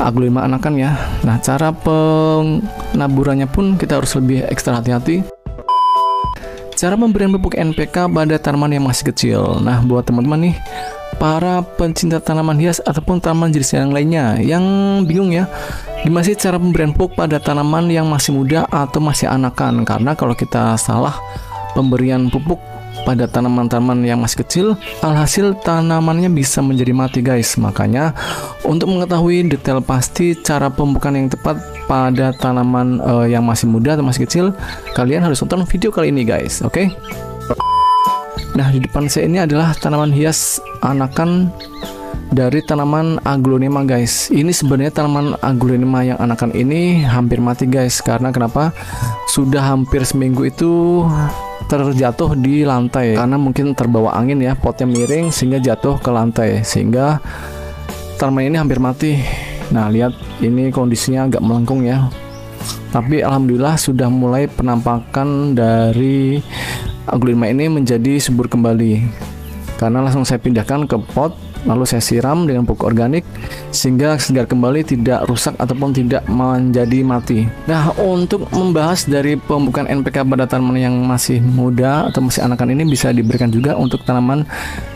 aglonema anakan ya. Nah, cara penaburannya pun kita harus lebih ekstra hati-hati. Cara pemberian pupuk NPK pada tanaman yang masih kecil. Nah, buat teman-teman nih, para pencinta tanaman hias ataupun tanaman jenis yang lainnya yang bingung ya, gimana sih cara pemberian pupuk pada tanaman yang masih muda atau masih anakan? Karena kalau kita salah pemberian pupuk pada tanaman-tanaman yang masih kecil, alhasil tanamannya bisa menjadi mati guys. Makanya untuk mengetahui detail pasti cara pemupukan yang tepat pada tanaman yang masih muda atau masih kecil, kalian harus tonton video kali ini guys, oke? Nah, di depan saya ini adalah tanaman hias anakan dari tanaman aglonema guys. Ini sebenarnya tanaman aglonema yang anakan ini hampir mati guys. Karena kenapa? Sudah hampir seminggu itu terjatuh di lantai karena mungkin terbawa angin ya, potnya miring sehingga jatuh ke lantai, sehingga tanaman ini hampir mati. Nah, lihat ini kondisinya agak melengkung ya. Tapi alhamdulillah sudah mulai penampakan dari aglonema ini menjadi subur kembali. Karena langsung saya pindahkan ke pot, lalu saya siram dengan pupuk organik sehingga segar kembali, tidak rusak ataupun tidak menjadi mati. Nah, untuk membahas dari pemupukan NPK pada tanaman yang masih muda atau masih anakan ini bisa diberikan juga untuk tanaman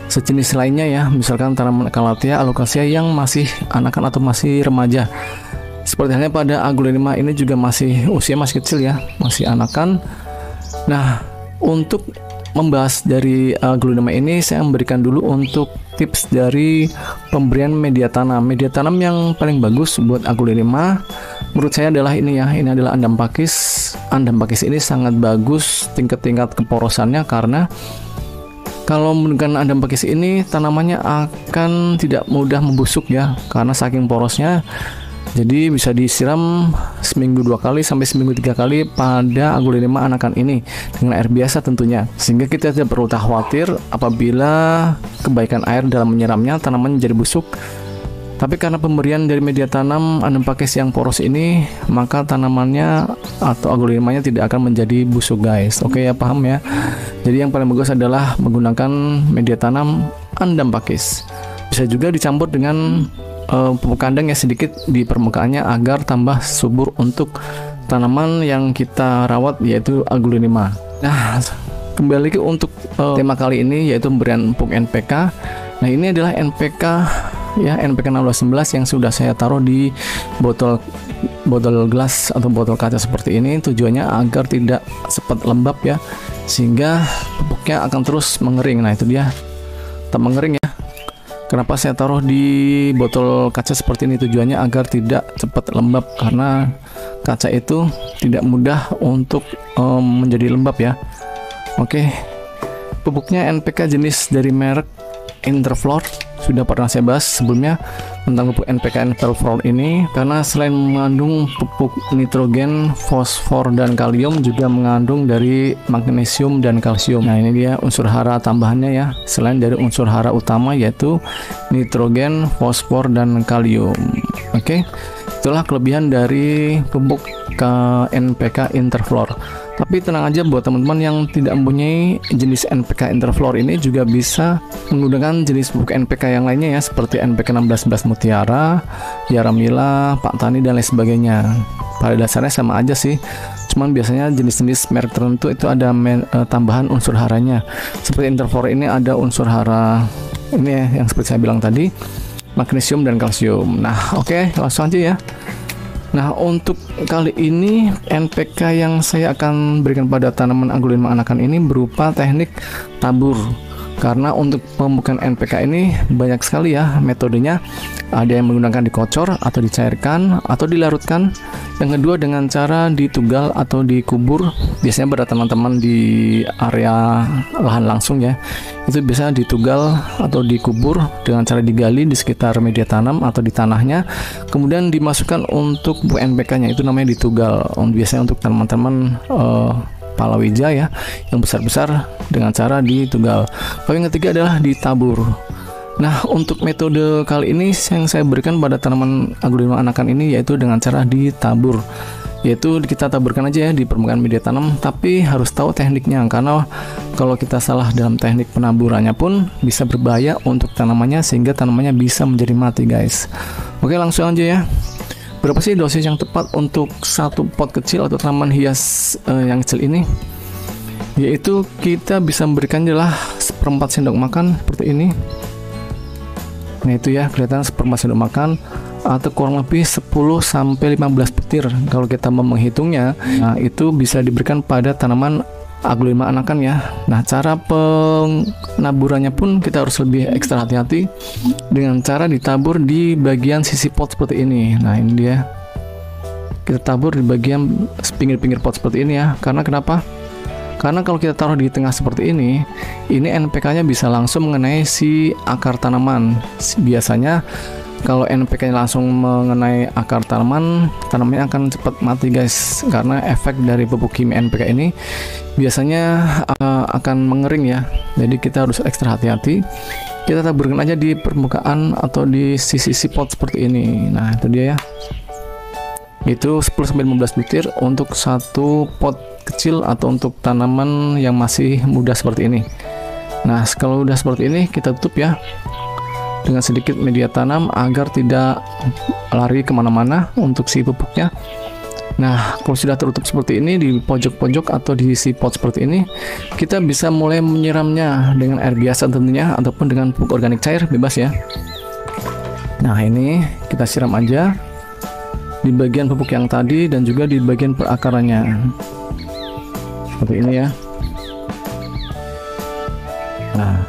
sejenis lainnya ya, misalkan tanaman Calathea, Alocasia yang masih anakan atau masih remaja. Seperti halnya pada aglonema ini juga masih usia masih kecil ya, masih anakan. Nah, untuk membahas dari aglonema ini, saya memberikan dulu untuk tips dari pemberian media tanam. Media tanam yang paling bagus buat aglonema menurut saya adalah ini ya, ini adalah Andam Pakis. Andam Pakis ini sangat bagus tingkat keporosannya, karena kalau menggunakan Andam Pakis ini tanamannya akan tidak mudah membusuk ya, karena saking porosnya. Jadi bisa disiram seminggu 2 kali sampai seminggu 3 kali pada aglonema anakan ini dengan air biasa tentunya, sehingga kita tidak perlu khawatir apabila kebaikan air dalam menyiramnya tanaman menjadi busuk. Tapi karena pemberian dari media tanam Andam Pakis yang poros ini, maka tanamannya atau aglonemanya tidak akan menjadi busuk guys. Oke ya, paham ya? Jadi yang paling bagus adalah menggunakan media tanam Andam Pakis. Bisa juga dicampur dengan pupuk kandang ya sedikit di permukaannya agar tambah subur untuk tanaman yang kita rawat, yaitu aglonema. Nah, kembali ke untuk tema kali ini, yaitu pemberian pupuk NPK. Nah, ini adalah NPK ya, NPK 1611 yang sudah saya taruh di botol gelas atau botol kaca seperti ini. Tujuannya agar tidak cepat lembab ya, sehingga pupuknya akan terus mengering. Nah, itu dia, tetap mengering ya. Kenapa saya taruh di botol kaca seperti ini? Tujuannya agar tidak cepat lembab, karena kaca itu tidak mudah untuk menjadi lembab ya. Oke, pupuknya NPK jenis dari merek Interflora. Sudah pernah saya bahas sebelumnya tentang pupuk NPK Interflora ini, karena selain mengandung pupuk nitrogen, fosfor, dan kalium, juga mengandung dari magnesium dan kalsium. Nah, ini dia unsur hara tambahannya ya, selain dari unsur hara utama yaitu nitrogen, fosfor, dan kalium. Oke, itulah kelebihan dari pupuk NPK Interflora. Tapi tenang aja buat teman-teman yang tidak mempunyai jenis NPK Interflora ini, juga bisa menggunakan jenis pupuk NPK yang lainnya ya, seperti NPK 1611 Mutiara, Yaramila, Pak Tani, dan lain sebagainya. Pada dasarnya sama aja sih, cuman biasanya jenis-jenis merek tertentu itu ada tambahan unsur haranya. Seperti Interflora ini ada unsur hara ini ya, yang seperti saya bilang tadi, magnesium dan kalsium. Nah, oke, langsung aja ya. Nah, untuk kali ini NPK yang saya akan berikan pada tanaman aglonema anakan ini berupa teknik tabur. Karena untuk pemupukan NPK ini banyak sekali ya metodenya. Ada yang menggunakan dikocor atau dicairkan atau dilarutkan. Yang kedua dengan cara ditugal atau dikubur. Biasanya pada teman-teman di area lahan langsung ya, itu biasa ditugal atau dikubur dengan cara digali di sekitar media tanam atau di tanahnya, kemudian dimasukkan untuk pupuk NPK-nya, itu namanya ditugal. Biasanya untuk tanaman-tanaman palawija ya, yang besar-besar, dengan cara ditugal. Lalu yang ketiga adalah ditabur. Nah, untuk metode kali ini yang saya berikan pada tanaman aglonema anakan ini yaitu dengan cara ditabur. Yaitu kita taburkan aja ya di permukaan media tanam, tapi harus tahu tekniknya, karena kalau kita salah dalam teknik penaburannya pun bisa berbahaya untuk tanamannya, sehingga tanamannya bisa menjadi mati guys. Oke, langsung aja ya. Berapa sih dosis yang tepat untuk satu pot kecil atau tanaman hias yang kecil ini? Yaitu kita bisa memberikan adalah 1/4 sendok makan seperti ini. Nah itu ya, kelihatan 1/4 sendok makan atau kurang lebih 10-15 butir kalau kita mau menghitungnya. Nah itu bisa diberikan pada tanaman aglonema anakan ya. Nah cara penaburannya pun kita harus lebih ekstra hati-hati dengan cara ditabur di bagian sisi pot seperti ini. Nah ini dia, kita tabur di bagian pinggir-pinggir pot seperti ini ya. Karena kenapa? Karena kalau kita taruh di tengah seperti ini NPK-nya bisa langsung mengenai si akar tanaman. Biasanya kalau NPK-nya langsung mengenai akar tanamannya akan cepat mati guys, karena efek dari pupuk kimia NPK ini biasanya akan mengering ya. Jadi kita harus ekstra hati-hati. Kita taburkan aja di permukaan atau di sisi pot seperti ini. Nah itu dia ya, itu 10-15 butir untuk satu pot kecil atau untuk tanaman yang masih muda seperti ini. Nah kalau udah seperti ini kita tutup ya dengan sedikit media tanam agar tidak lari kemana-mana untuk si pupuknya. Nah kalau sudah tertutup seperti ini di pojok-pojok atau di si pot seperti ini, kita bisa mulai menyiramnya dengan air biasa tentunya ataupun dengan pupuk organik cair, bebas ya. Nah ini kita siram aja di bagian pupuk yang tadi dan juga di bagian perakarannya seperti ini ya. Nah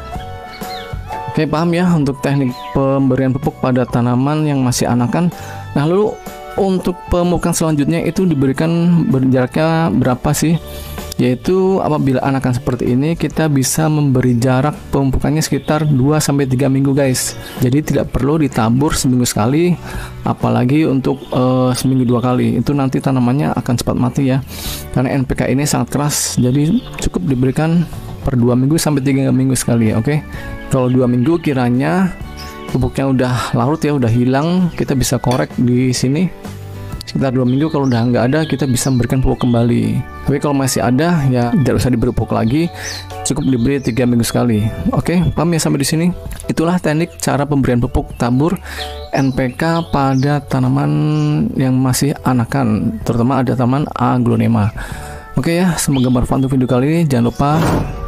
oke, paham ya untuk teknik pemberian pupuk pada tanaman yang masih anakan. Nah lalu untuk pemupukan selanjutnya itu diberikan jaraknya berapa sih? Yaitu apabila anakan seperti ini kita bisa memberi jarak pemupukannya sekitar 2-3 minggu guys. Jadi tidak perlu ditabur seminggu sekali, apalagi untuk seminggu 2 kali. Itu nanti tanamannya akan cepat mati ya, karena NPK ini sangat keras. Jadi cukup diberikan per 2 minggu sampai 3 minggu sekali. Oke. Kalau 2 minggu kiranya pupuknya udah larut ya, udah hilang, kita bisa korek di sini. Sekitar 2 minggu kalau udah nggak ada, kita bisa memberikan pupuk kembali. Tapi kalau masih ada ya tidak usah diberi pupuk lagi, cukup diberi 3 minggu sekali. Oke, paham ya sampai di sini? Itulah teknik cara pemberian pupuk tabur NPK pada tanaman yang masih anakan, terutama ada tanaman aglonema. Oke ya, semoga bermanfaat untuk video kali ini. Jangan lupa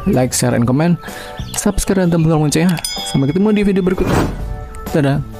like, share, and comment, subscribe dan tekan tombol loncengnya. Sampai ketemu di video berikutnya. Dadah.